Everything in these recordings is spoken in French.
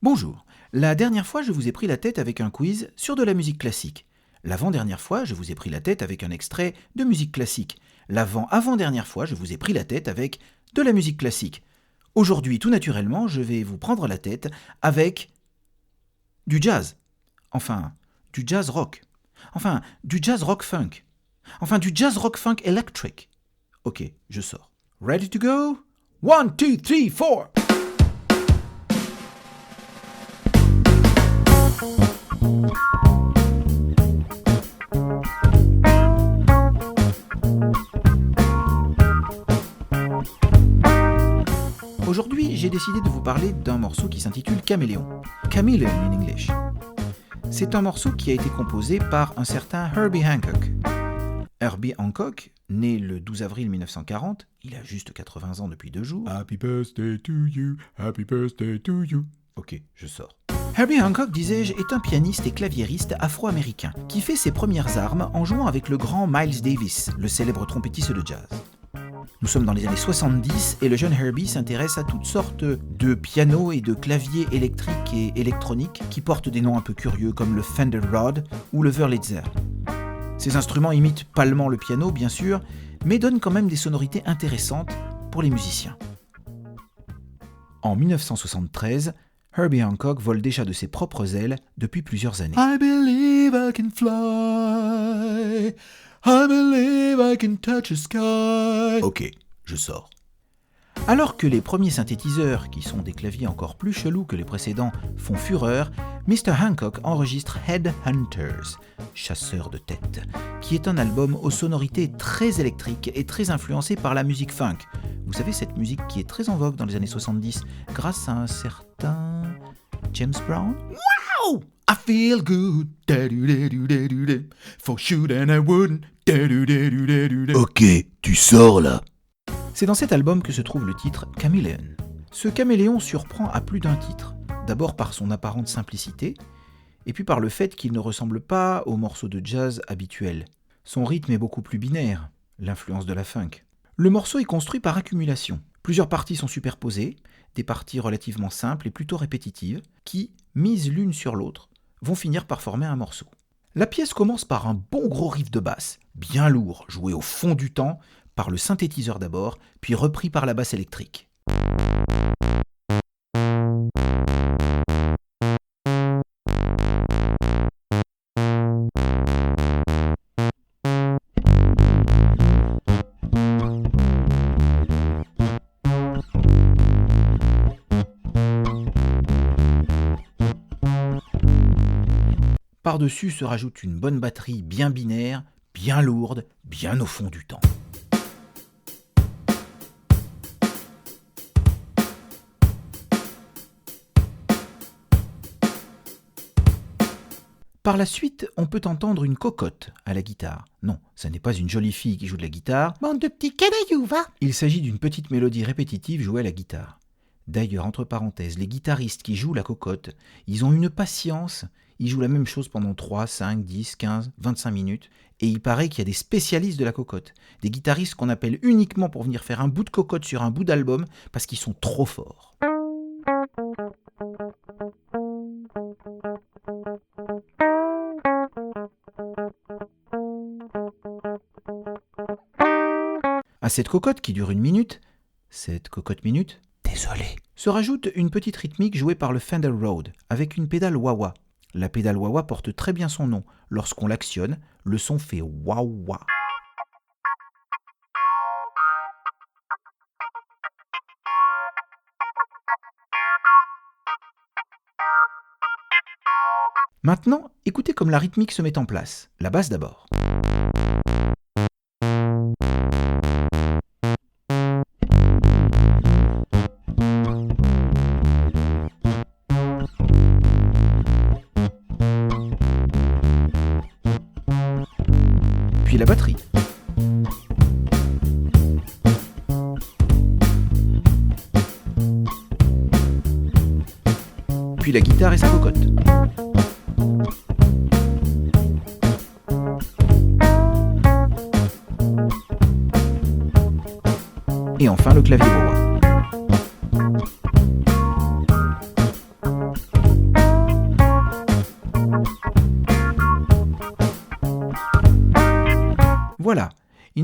Bonjour, la dernière fois je vous ai pris la tête avec un quiz sur de la musique classique. L'avant-dernière fois je vous ai pris la tête avec un extrait de musique classique. L'avant-avant-dernière fois je vous ai pris la tête avec de la musique classique. Aujourd'hui, tout naturellement, je vais vous prendre la tête avec du jazz. Enfin, du jazz rock. Enfin, du jazz rock funk. Enfin, du jazz rock funk electric. Ok, je sors. Ready to go? 1, 2, 3, 4! Aujourd'hui, j'ai décidé de vous parler d'un morceau qui s'intitule Caméléon. Chameleon in English. C'est un morceau qui a été composé par un certain Herbie Hancock. Herbie Hancock, né le 12 avril 1940, il a juste 80 ans depuis 2 jours. Happy birthday to you, happy birthday to you. Ok, je sors. Herbie Hancock, disais-je, est un pianiste et claviériste afro-américain qui fait ses premières armes en jouant avec le grand Miles Davis, le célèbre trompettiste de jazz. Nous sommes dans les années 70 et le jeune Herbie s'intéresse à toutes sortes de pianos et de claviers électriques et électroniques qui portent des noms un peu curieux comme le Fender Rhodes ou le Wurlitzer. Ces instruments imitent pâlement le piano, bien sûr, mais donnent quand même des sonorités intéressantes pour les musiciens. En 1973, Herbie Hancock vole déjà de ses propres ailes depuis plusieurs années. I believe I can fly. I believe I can touch the sky. Ok, je sors. Alors que les premiers synthétiseurs, qui sont des claviers encore plus chelous que les précédents, font fureur, Mr. Hancock enregistre Headhunters, chasseurs de tête, qui est un album aux sonorités très électriques et très influencé par la musique funk. Vous savez, cette musique qui est très en vogue dans les années 70 grâce à un certain James Brown. Wow! I feel good. For sure and I wouldn't. Ok, tu sors là. C'est dans cet album que se trouve le titre Chameleon. Ce caméléon surprend à plus d'un titre. D'abord par son apparente simplicité, et puis par le fait qu'il ne ressemble pas aux morceaux de jazz habituels. Son rythme est beaucoup plus binaire, l'influence de la funk. Le morceau est construit par accumulation. Plusieurs parties sont superposées, des parties relativement simples et plutôt répétitives, qui, mises l'une sur l'autre, vont finir par former un morceau. La pièce commence par un bon gros riff de basse, bien lourd, joué au fond du temps, par le synthétiseur d'abord, puis repris par la basse électrique. Par-dessus se rajoute une bonne batterie bien binaire, bien lourde, bien au fond du temps. Par la suite, on peut entendre une cocotte à la guitare. Non, ça n'est pas une jolie fille qui joue de la guitare. Bande de petits canailloux, va! Il s'agit d'une petite mélodie répétitive jouée à la guitare. D'ailleurs, entre parenthèses, les guitaristes qui jouent la cocotte, ils ont une patience, ils jouent la même chose pendant 3, 5, 10, 15, 25 minutes, et il paraît qu'il y a des spécialistes de la cocotte, des guitaristes qu'on appelle uniquement pour venir faire un bout de cocotte sur un bout d'album, parce qu'ils sont trop forts. À cette cocotte qui dure 1 minute, cette cocotte minute, désolé, se rajoute une petite rythmique jouée par le Fender Rhodes, avec une pédale wah-wah. La pédale wah-wah porte très bien son nom. Lorsqu'on l'actionne, le son fait wah-wah. Maintenant, écoutez comme la rythmique se met en place. La basse d'abord. Puis la batterie. Puis la guitare et sa cocotte. Et enfin le clavier wah-wah.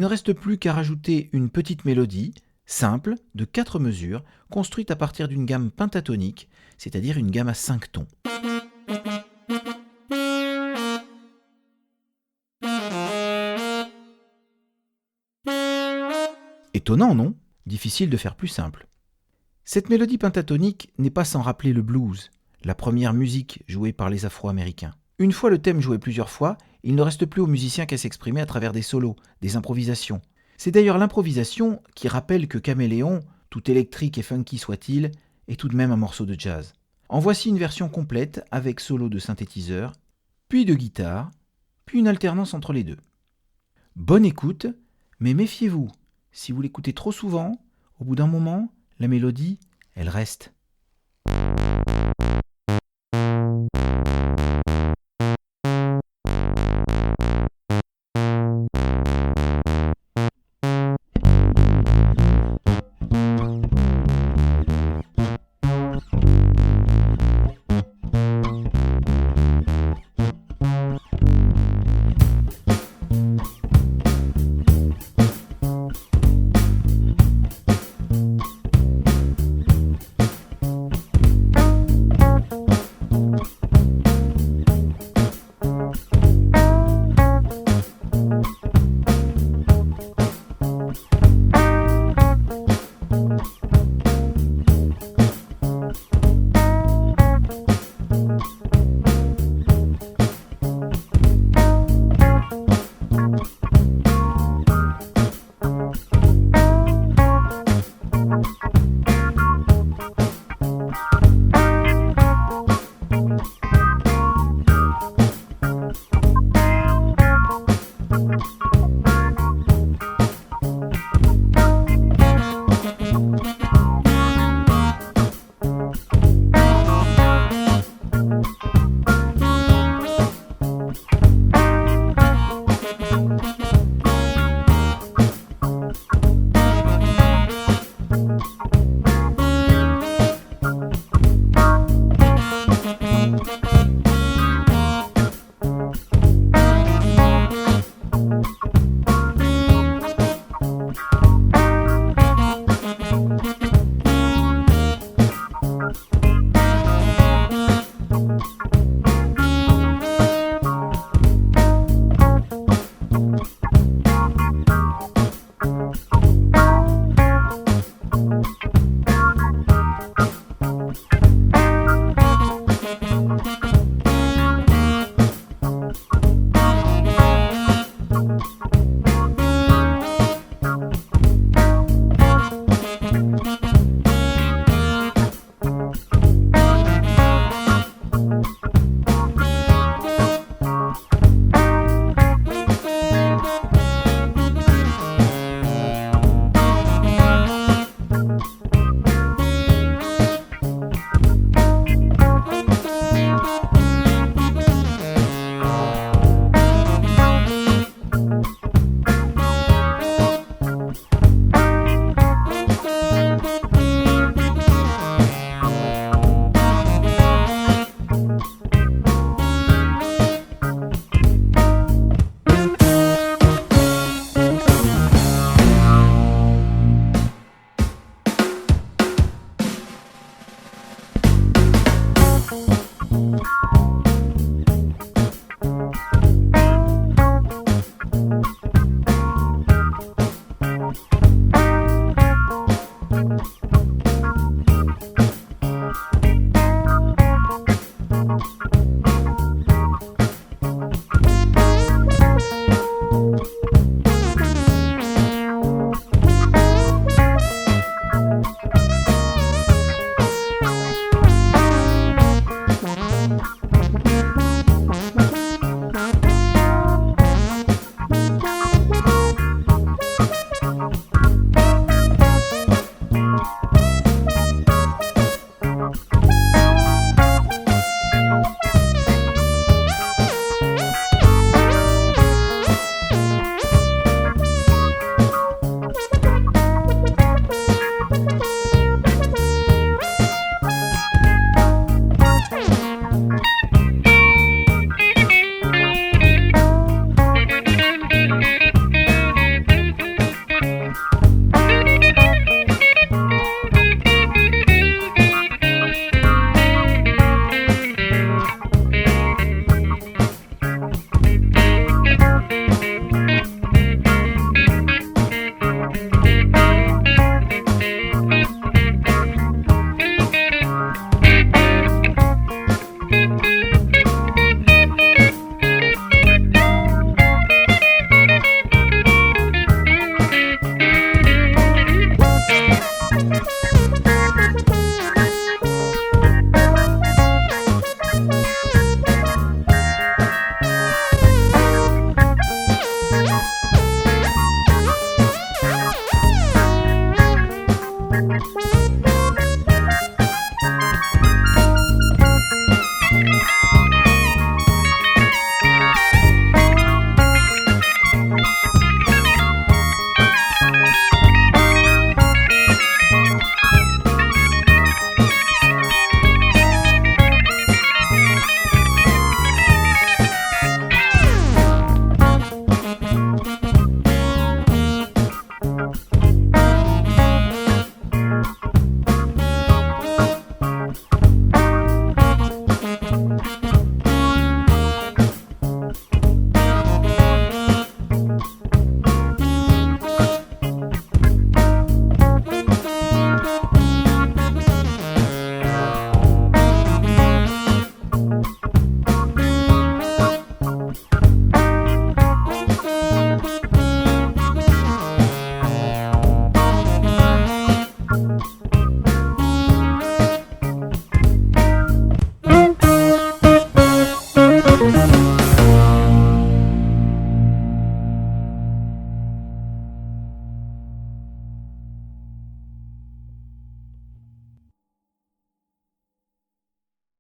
reste plus qu'à rajouter une petite mélodie, simple, de 4 mesures, construite à partir d'une gamme pentatonique, c'est-à-dire une gamme à 5 tons. Étonnant, non ? Difficile de faire plus simple. Cette mélodie pentatonique n'est pas sans rappeler le blues, la première musique jouée par les Afro-Américains. Une fois le thème joué plusieurs fois, il ne reste plus aux musiciens qu'à s'exprimer à travers des solos, des improvisations. C'est d'ailleurs l'improvisation qui rappelle que Caméléon, tout électrique et funky soit-il, est tout de même un morceau de jazz. En voici une version complète avec solo de synthétiseur, puis de guitare, puis une alternance entre les deux. Bonne écoute, mais méfiez-vous, si vous l'écoutez trop souvent, au bout d'un moment, la mélodie, elle reste.